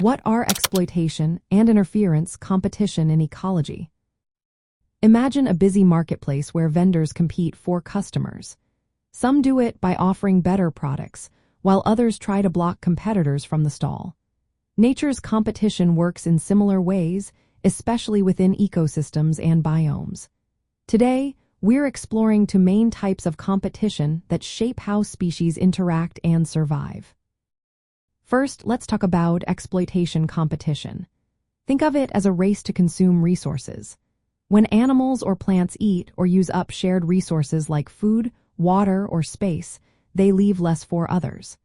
What are exploitation and interference competition in ecology? Imagine a busy marketplace where vendors compete for customers. Some do it by offering better products, while others try to block competitors from the stall. Nature's competition works in similar ways, especially within ecosystems and biomes. Today, we're exploring two main types of competition that shape how species interact and survive. First, let's talk about exploitation competition. Think of it as a race to consume resources. When animals or plants eat or use up shared resources like food, water, or space, they leave less for others.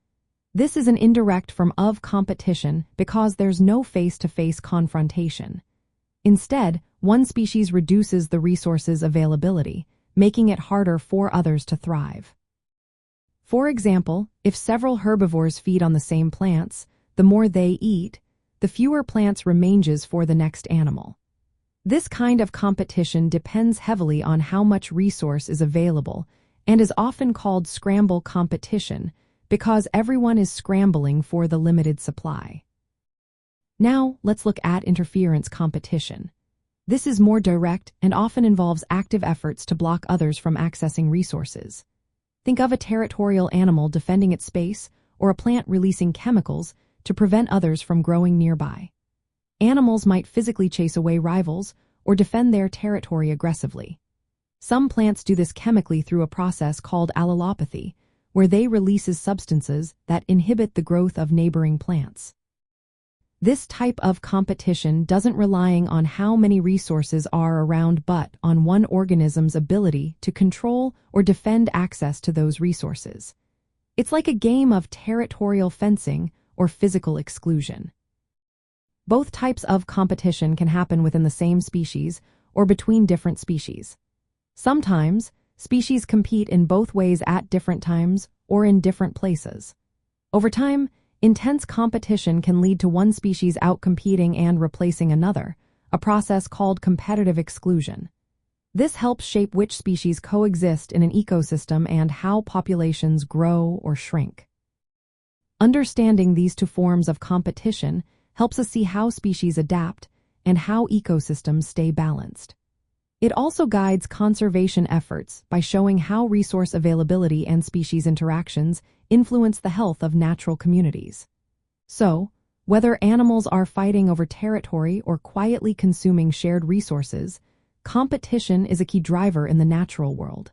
This is an indirect form of competition because there's no face-to-face confrontation. Instead, one species reduces the resource's availability, making it harder for others to thrive. For example, if several herbivores feed on the same plants, the more they eat, the fewer plants remains for the next animal. This kind of competition depends heavily on how much resource is available and is often called scramble competition because everyone is scrambling for the limited supply. Now, let's look at interference competition. This is more direct and often involves active efforts to block others from accessing resources. Think of a territorial animal defending its space or a plant releasing chemicals to prevent others from growing nearby. Animals might physically chase away rivals or defend their territory aggressively. Some plants do this chemically through a process called allelopathy, where they release substances that inhibit the growth of neighboring plants. This type of competition doesn't rely on how many resources are around but on one organism's ability to control or defend access to those resources. It's like a game of territorial fencing or physical exclusion. Both types of competition can happen within the same species or between different species. Sometimes, species compete in both ways at different times or in different places. Over time, intense competition can lead to one species outcompeting and replacing another, a process called competitive exclusion. This helps shape which species coexist in an ecosystem and how populations grow or shrink. Understanding these two forms of competition helps us see how species adapt and how ecosystems stay balanced. It also guides conservation efforts by showing how resource availability and species interactions influence the health of natural communities. So, whether animals are fighting over territory or quietly consuming shared resources, competition is a key driver in the natural world.